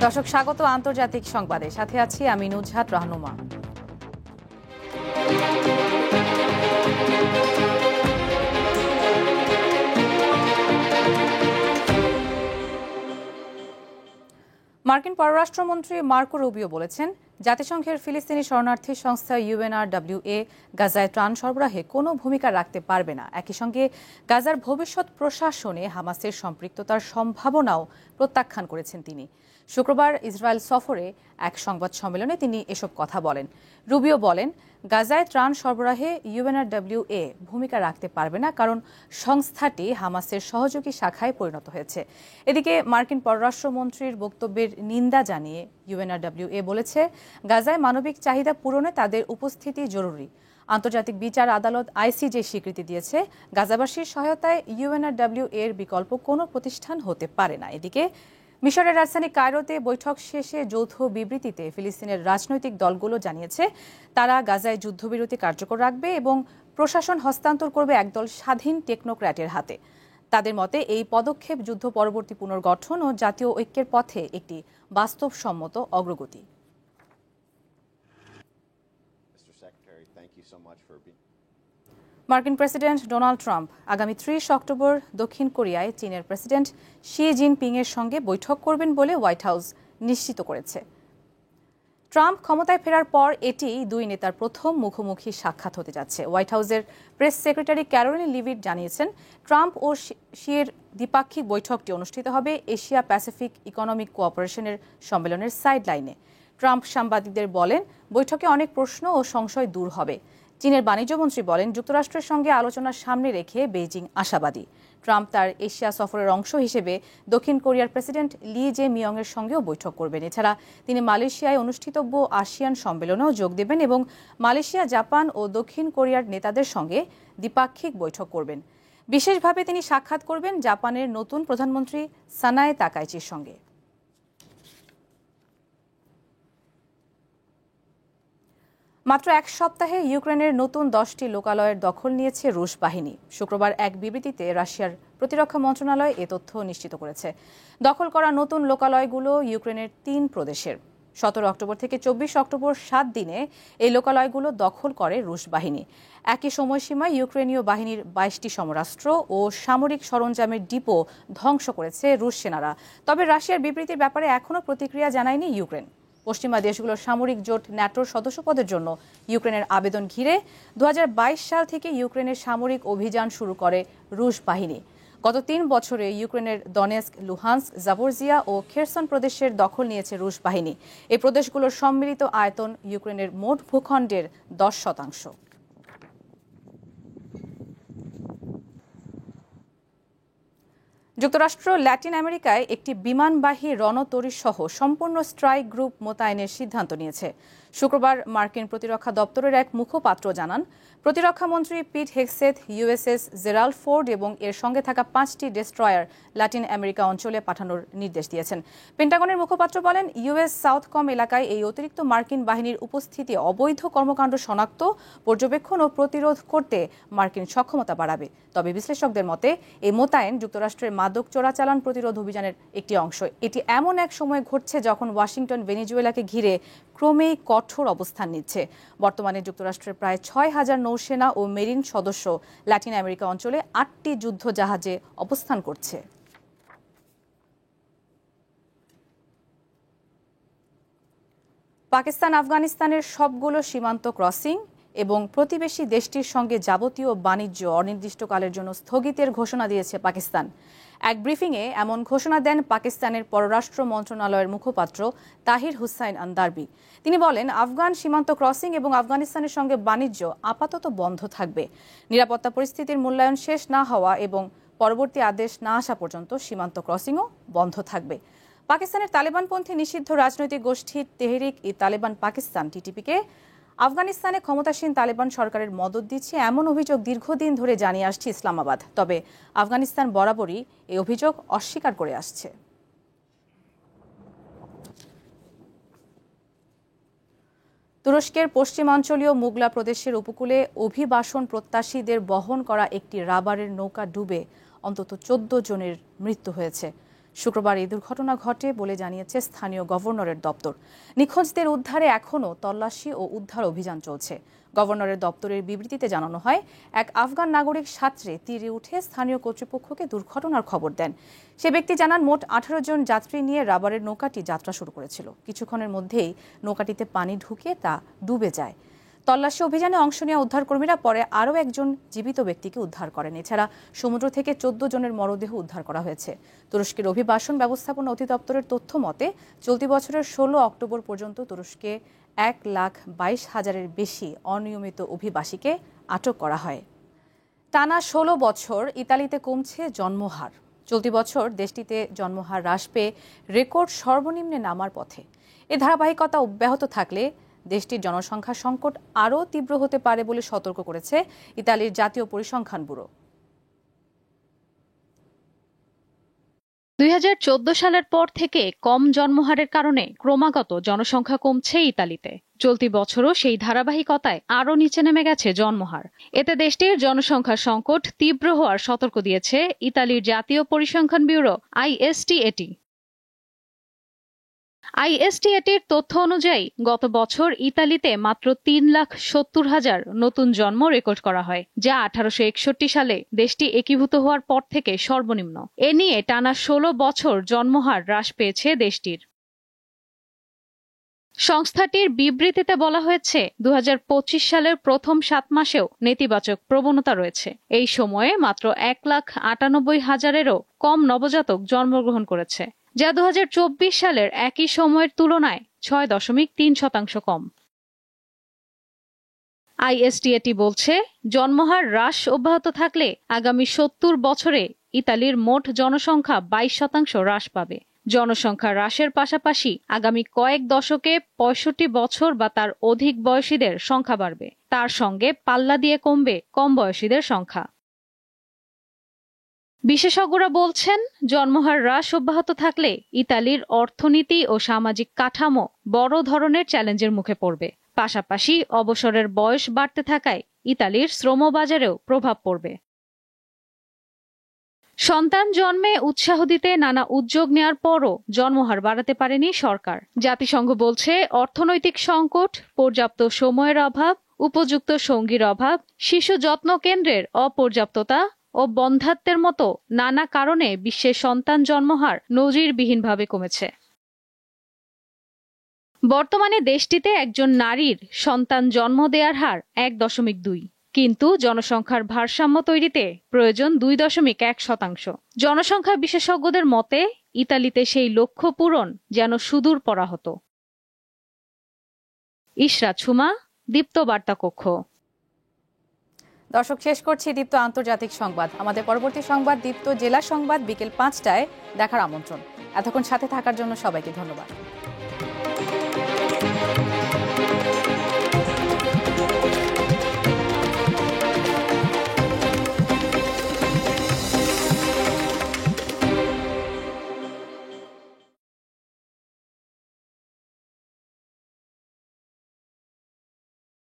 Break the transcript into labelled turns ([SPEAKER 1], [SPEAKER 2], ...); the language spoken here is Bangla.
[SPEAKER 1] দর্শক স্বাগত আন্তর্জাতিক সংবাদে, সাথে আছি আমি নুজহাত রাহনুমা। মার্কিন পররাষ্ট্রমন্ত্রী মার্কো রুবিও বলেছেন, জাতিসংঘের ফিলিস্তিনি শরণার্থী সংস্থা UNRWA গাজায় ত্রাণ সরবরাহে কোনো ভূমিকা রাখতে পারবে না। একই সঙ্গে গাজার ভবিষ্যৎ প্রশাসনে হামাসের সম্পৃক্ততার সম্ভাবনাও প্রত্যাখ্যান করেছেন তিনি। শুক্রবার ইসরায়েল সফরে এক সংবাদ সম্মেলনে তিনি এসব কথা বলেন। রুবিও বলেন, গাজায় ত্রাণ সরবরাহে UNRWA ভূমিকা রাখতে পারবে না, কারণ সংস্থাটি হামাসের সহযোগী শাখায় পরিণত হয়েছে। এদিকে মার্কিন পররাষ্ট্রমন্ত্রীর বক্তব্যের নিন্দা জানিয়ে UNRWA বলেছে, গাজায় মানবিক চাহিদা পূরণে তাদের উপস্থিতি জরুরি। আন্তর্জাতিক বিচার আদালত ICJ স্বীকৃতি দিয়েছে, গাজাবাসীর সহায়তায় UNRWA এর বিকল্প কোনো প্রতিষ্ঠান হতে পারে না। এদিকে মিশরের রাজধানী কায়রোতে বৈঠক শেষে যৌথ বিবৃতিতে ফিলিস্তিনের রাজনৈতিক দলগুলো জানিয়েছে, তারা গাজায় যুদ্ধবিরতি কার্যকর রাখবে এবং প্রশাসন হস্তান্তর করবে একদল স্বাধীন টেকনোক্র্যাটের হাতে। তাদের মতে এই পদক্ষেপ যুদ্ধ পরবর্তী পুনর্গঠন ও জাতীয় ঐক্যের পথে একটি বাস্তবসম্মত অগ্রগতি। মার্কিন প্রেসিডেন্ট ডোনাল্ড ট্রাম্প আগামী 30 অক্টোবর দক্ষিণ কোরিয়ায় চীনের প্রেসিডেন্ট শি জিনপিং এর সঙ্গে বৈঠক করবেন বলে হোয়াইট হাউস নিশ্চিত করেছে। ট্রাম্প ক্ষমতায় ফেরার পর এটি দুই নেতার প্রথম মুখোমুখি সাক্ষাৎ হতে যাচ্ছে। হোয়াইট হাউসের প্রেস সেক্রেটারি ক্যারোলিন লিভিট জানিয়েছেন, ট্রাম্প ও শির দ্বিপাক্ষিক বৈঠকটি অনুষ্ঠিত হবে এশিয়া প্যাসিফিক ইকোনমিক কোঅপারেশনের সম্মেলনের সাইড লাইনে। ট্রাম্প সাংবাদিকদের বলেন, বৈঠকে অনেক প্রশ্ন ও সংশয় দূর হবে। চীনের বাণিজ্যমন্ত্রী বলেন, যুক্তরাষ্ট্রের সঙ্গে আলোচনার সামনে রেখে বেইজিং আশাবাদী। ট্রাম্প তার এশিয়া সফরের অংশ হিসেবে দক্ষিণ কোরিয়ার প্রেসিডেন্ট লি জে মিয়ং এর সঙ্গেও বৈঠক করবেন। এছাড়া তিনি মালয়েশিয়ায় অনুষ্ঠিতব্য আসিয়ান সম্মেলনেও যোগ দেবেন এবং মালয়েশিয়া, জাপান ও দক্ষিণ কোরিয়ার নেতাদের সঙ্গে দ্বিপাক্ষিক বৈঠক করবেন। বিশেষভাবে তিনি সাক্ষাৎ করবেন জাপানের নতুন প্রধানমন্ত্রী সানায়ে তাকাইচির সঙ্গে। মাত্র এক সপ্তাহে ইউক্রেনের নতুন 10টি লোকালয়ের দখল নিয়েছে রুশ বাহিনী। শুক্রবার এক বিবৃতিতে রাশিয়ার প্রতিরক্ষা মন্ত্রণালয় এ তথ্য নিশ্চিত করেছে। দখল করা নতুন লোকালয়গুলো ইউক্রেনের 3 প্রদেশের। 17 অক্টোবর থেকে 24 অক্টোবর 7 দিনে এই লোকালয়গুলো দখল করে রুশ বাহিনী। একই সময়সীমায় ইউক্রেনীয় বাহিনীর 22টি সমরাস্ত্র ও সামরিক সরঞ্জামের ডিপো ধ্বংস করেছে রুশ সেনারা। তবে রাশিয়ার বিবৃতির ব্যাপারে এখনও প্রতিক্রিয়া জানায়নি ইউক্রেন। পশ্চিমা দেশগুলোর সামরিক জোট ন্যাটোর সদস্যপদের জন্য ইউক্রেনের আবেদন ঘিরে 2022 সাল থেকে ইউক্রেনের সামরিক অভিযান শুরু করে রুশ বাহিনী। গত 3 বছরে ইউক্রেনের দনেস্ক, লুহান্স্ক, জাপোরজিয়া ও খেরসন প্রদেশের দখল নিয়েছে রুশ বাহিনী। এই প্রদেশগুলোর সম্মিলিত আয়তন ইউক্রেনের মোট ভূখণ্ডের 10%। যুক্তরাষ্ট্র ল্যাটিন আমেরিকায় একটি বিমানবাহী রণতরী সহ সম্পূর্ণ স্ট্রাইক গ্রুপ মোতায়েনের সিদ্ধান্ত নিয়েছে। শুক্রবার মার্কিন প্রতিরক্ষা দপ্তরের এক মুখপাত্র জানান, প্রতিরক্ষামন্ত্রী পিট হেগসেথ USS জেরাল্ড ফোর্ড এবং এর সঙ্গে থাকা 5টি ডেস্ট্রয়ার লাতিন আমেরিকা অঞ্চলে পাঠানোর নির্দেশ দিয়েছেন। পেন্টাগনের মুখপাত্র বলেন, US সাউথকম এলাকায় এই অতিরিক্ত মার্কিন বাহিনীর উপস্থিতি অবৈধ কর্মকাণ্ড শনাক্ত, পর্যবেক্ষণ ও প্রতিরোধ করতে মার্কিন সক্ষমতা বাড়াবে। তবে বিশ্লেষকদের মতে এই মোতায়েন যুক্তরাষ্ট্রের মাদক চোরাচালান প্রতিরোধ অভিযানের একটি অংশ। এটি এমন এক সময় ঘটছে যখন ওয়াশিংটন ভেনেজুয়েলাকে ঘিরে ক্রমেই কঠোর অবস্থান নিচ্ছে। বর্তমানে যুক্তরাষ্ট্রের প্রায় 6,000 নৌসেনা ও মেরিন সদস্য ল্যাটিন আমেরিকা অঞ্চলে 8টি যুদ্ধ জাহাজে অবস্থান করছে। পাকিস্তান আফগানিস্তানের সবগুলো সীমান্ত ক্রসিং এবং প্রতিবেশী দেশটির সঙ্গে যাবতীয় বাণিজ্য অনির্দিষ্টকালের জন্য স্থগিতের ঘোষণা দিয়েছে পাকিস্তান। এক ব্রিফিংয়ে এমন ঘোষণা দেন পাকিস্তানের পররাষ্ট্র মন্ত্রণালয়ের মুখপাত্র তাহির হুসাইন আন্দারবি। তিনি বলেন, আফগান সীমান্ত ক্রসিং এবং আফগানিস্তানের সঙ্গে বাণিজ্য আপাতত বন্ধ থাকবে। নিরাপত্তা পরিস্থিতির মূল্যায়ন শেষ না হওয়া এবং পরবর্তী আদেশ না আসা পর্যন্ত সীমান্ত ক্রসিংও বন্ধ থাকবে। পাকিস্তানের তালেবানপন্থী নিষিদ্ধ রাজনৈতিক গোষ্ঠী তেহরিক ই তালেবান পাকিস্তান TTP-কে আফগানিস্তানে ক্ষমতাসীন তালেবান সরকারের মদত দিচ্ছে এমন অভিযোগ দীর্ঘদিন ধরে জানিয়ে আসছে ইসলামাবাদ। তবে আফগানিস্তান বরাবরই এই অভিযোগ অস্বীকার করে আসছে। তুরস্কের পশ্চিমাঞ্চলীয় মুগলা প্রদেশের উপকূলে অভিবাসন প্রত্যাশীদের বহন করা একটি রাবারের নৌকা ডুবে অন্তত 14 জনের মৃত্যু হয়েছে। শুক্রবার এই দুর্ঘটনা ঘটে বলে জানিয়েছে স্থানীয় গভর্নরের দপ্তর। নিখোঁজদের উদ্ধারে এখনও তল্লাশি ও উদ্ধার অভিযান চলছে। গভর্নরের দপ্তরের বিবৃতিতে জানানো হয়, এক আফগান নাগরিক সাঁতরে তীরে উঠে স্থানীয় কর্তৃপক্ষকে দুর্ঘটনার খবর দেন। সে ব্যক্তি জানান, মোট 18 জন যাত্রী নিয়ে রাবারের নৌকাটি যাত্রা শুরু করেছিল। কিছুক্ষণের মধ্যেই নৌকাটিতে পানি ঢুকে তা ডুবে যায়। তল্লাশি অভিযানে অংশ নেওয়া উদ্ধারকর্মীরা পরে আরও একজন জীবিত ব্যক্তিকে উদ্ধার করেন। এছাড়া সমুদ্র থেকে 14 জনের মরদেহ উদ্ধার করা হয়েছে। তুরস্কের অভিবাসন ব্যবস্থাপনা অধিদপ্তরের তথ্য মতে, চলতি বছরের 16 অক্টোবর পর্যন্ত তুরস্কে 1,22,000-এর বেশি অনিয়মিত অভিবাসীকে আটক করা হয়। টানা 16 বছর ইতালিতে কমছে জন্মহার। চলতি বছর দেশটিতে জন্মহার হ্রাস পেয়ে রেকর্ড সর্বনিম্নে নামার পথে। এ ধারাবাহিকতা অব্যাহত থাকলে দেশটির জনসংখ্যা সংকট আরও তীব্র হতে পারে বলে সতর্ক করেছে ইতালির জাতীয় পরিসংখ্যান ব্যুরো।
[SPEAKER 2] 2014 সালের পর থেকে কম জন্মহারের কারণে ক্রমাগত জনসংখ্যা কমছে ইতালিতে। চলতি বছরও সেই ধারাবাহিকতায় আরও নিচে নেমে গেছে জন্মহার। এতে দেশটির জনসংখ্যা সংকট তীব্র হওয়ার সতর্ক দিয়েছে ইতালির জাতীয় পরিসংখ্যান ব্যুরো আইএসটিএটি। আইএসটিএটির তথ্য অনুযায়ী গত বছর ইতালিতে মাত্র 3,70,000 নতুন জন্ম রেকর্ড করা হয়, যা 1861 সালে দেশটি একীভূত হওয়ার পর থেকে সর্বনিম্ন। এ নিয়ে টানা 16 বছর জন্মহার হ্রাস পেয়েছে দেশটির। সংস্থাটির বিবৃতিতে বলা হয়েছে, 2025 সালের প্রথম 7 মাসেও নেতিবাচক প্রবণতা রয়েছে। এই সময়ে মাত্র 1,98,000-এরও কম নবজাতক জন্মগ্রহণ করেছে, যা 2024 সালের একই সময়ের তুলনায় 6.3% কম। আইএসটিএটি বলছে, জন্মহার হ্রাস অব্যাহত থাকলে আগামী 70 বছরে ইতালির মোট জনসংখ্যা 22% হ্রাস পাবে। জনসংখ্যা হ্রাসের পাশাপাশি আগামী কয়েক দশকে 65 বছর বা তার অধিক বয়সীদের সংখ্যা বাড়বে। তার সঙ্গে পাল্লা দিয়ে কমবে কম বয়সীদের সংখ্যা। বিশেষজ্ঞরা বলছেন, জন্মহার হ্রাস অব্যাহত থাকলে ইতালির অর্থনীতি ও সামাজিক কাঠামো বড় ধরনের চ্যালেঞ্জের মুখে পড়বে। পাশাপাশি অবসরের বয়স বাড়তে থাকায় ইতালির শ্রমবাজারেও প্রভাব পড়বে। সন্তান জন্মে উৎসাহ দিতে নানা উদ্যোগ নেওয়ার পরও জন্মহার বাড়াতে পারেনি সরকার। জাতিসংঘ বলছে, অর্থনৈতিক সংকট, পর্যাপ্ত সময়ের অভাব, উপযুক্ত সঙ্গীর অভাব, শিশু যত্ন কেন্দ্রের অপর্যাপ্ততা ও বন্ধ্যাত্বের মতো নানা কারণে বিশ্বের সন্তান জন্মহার নজিরবিহীনভাবে কমেছে। বর্তমানে দেশটিতে একজন নারীর সন্তান জন্ম দেওয়ার হার 1.2, কিন্তু জনসংখ্যার ভারসাম্য তৈরিতে প্রয়োজন 2.1%। জনসংখ্যা বিশেষজ্ঞদের মতে, ইতালিতে সেই লক্ষ্য পূরণ যেন সুদূর পরাহত। ইশরাত সুমা, দীপ্ত বার্তা কক্ষ।
[SPEAKER 1] দর্শক, শেষ করছি দীপ্ত আন্তর্জাতিক সংবাদ। আমাদের পরবর্তী সংবাদ দীপ্ত জেলা সংবাদ বিকেল 5টায় দেখার আমন্ত্রণ। এতক্ষণ সাথে থাকার জন্য সবাইকে ধন্যবাদ।